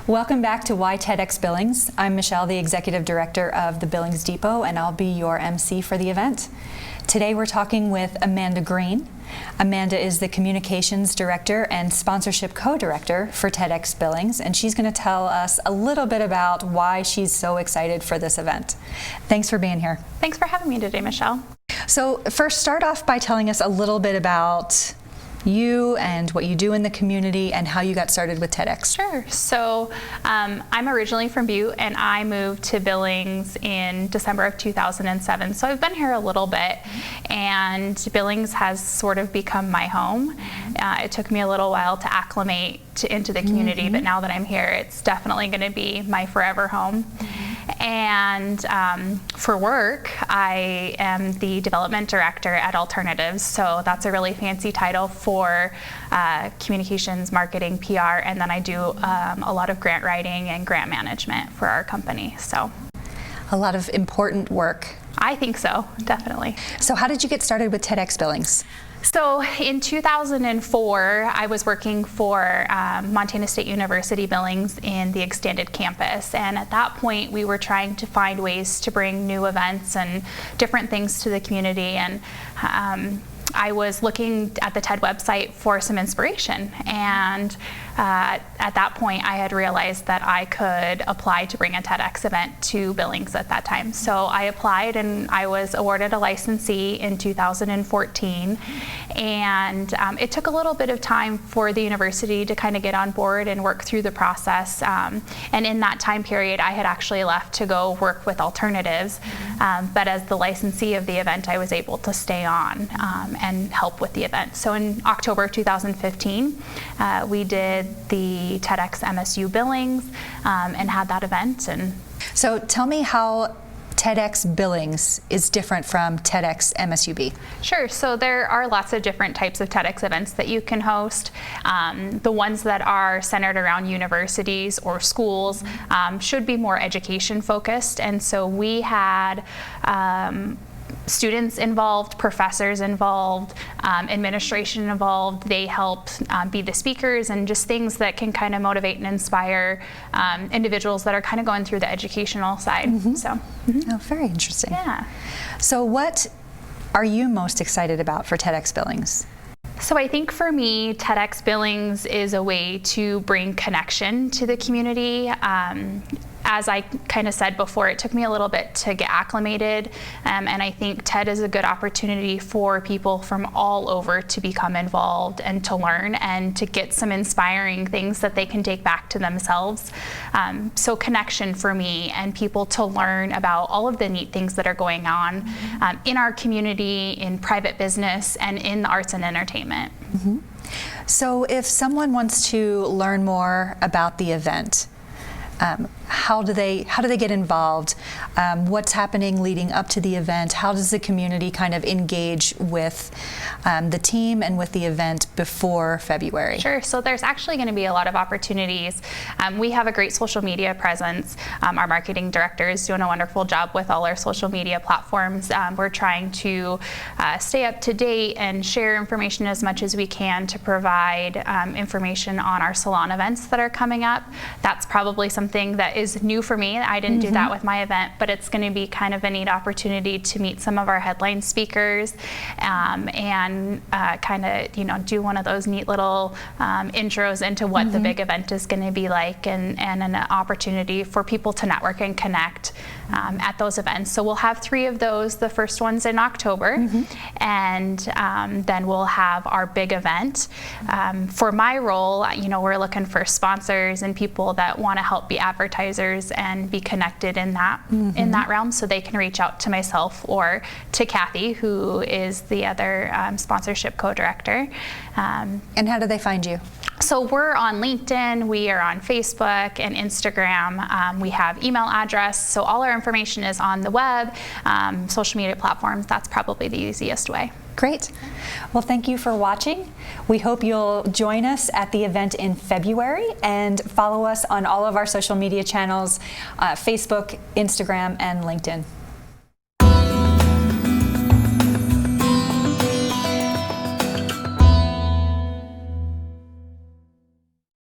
Welcome back to Why TEDx Billings. I'm Michelle, the Executive Director of the Billings Depot, and I'll be your MC for the event. Today we're talking with Amanda Green. Amanda is the Communications Director and Sponsorship Co-Director for TEDx Billings, and she's going to tell us a little bit about why she's so excited for this event. Thanks for being here. Thanks for having me today, Michelle. So first, start off by telling us a little bit about you and what you do in the community and how you got started with TEDx. Sure. So I'm originally from Butte, and I moved to Billings in December of 2007. So I've been here a little bit, and Billings has sort of become my home. It took me a little while to acclimate into the community, but now that I'm here, it's definitely going to be my forever home. And for work, I am the Development Director at Alternatives, so that's a really fancy title for communications, marketing, PR, and then I do a lot of grant writing and grant management for our company. So a lot of important work. I think so, definitely. So how did you get started with TEDx Billings? So in 2004, I was working for Montana State University Billings in the extended campus, and at that point we were trying to find ways to bring new events and different things to the community, and I was looking at the TED website for some inspiration, and at that point I had realized that I could apply to bring a TEDx event to Billings at that time. So I applied, and I was awarded a licensee in 2014, and it took a little bit of time for the university to kind of get on board and work through the process, and in that time period I had actually left to go work with Alternatives, but as the licensee of the event I was able to stay on and help with the event. So in October 2015 we did the TEDx MSU Billings and had that event. And so tell me how TEDx Billings is different from TEDx MSUB. Sure. So there are lots of different types of TEDx events that you can host. The ones that are centered around universities or schools should be more education focused, and so we had students involved, professors involved, administration involved. They helped be the speakers, and just things that can kind of motivate and inspire individuals that are kind of going through the educational side. So, Oh, very interesting. Yeah. So what are you most excited about for TEDx Billings? So I think for me, TEDx Billings is a way to bring connection to the community. As I kind of said before, it took me a little bit to get acclimated, and I think TED is a good opportunity for people from all over to become involved and to learn and to get some inspiring things that they can take back to themselves. So connection for me, and people to learn about all of the neat things that are going on in our community, in private business, and in the arts and entertainment. So if someone wants to learn more about the event, how do they get involved? What's happening leading up to the event? How does the community kind of engage with the team and with the event before February? Sure. So there's actually going to be a lot of opportunities. We have a great social media presence. Our marketing director is doing a wonderful job with all our social media platforms. We're trying to stay up to date and share information as much as we can to provide information on our salon events that are coming up. That's probably something that is new for me. I didn't do that with my event, but it's going to be kind of a neat opportunity to meet some of our headline speakers and kind of do one of those neat little intros into what the big event is going to be like, and an opportunity for people to network and connect at those events. So we'll have 3 of those. The first one's in October, and then we'll have our big event. For my role, we're looking for sponsors and people that want to help be advertisers and be connected in that realm, so they can reach out to myself or to Kathy, who is the other sponsorship co-director. And how do they find you? So we're on LinkedIn, we are on Facebook and Instagram, we have email address, so all our information is on the web, social media platforms. That's probably the easiest way. Great. Well, thank you for watching. We hope you'll join us at the event in February, and follow us on all of our social media channels, Facebook, Instagram, and LinkedIn.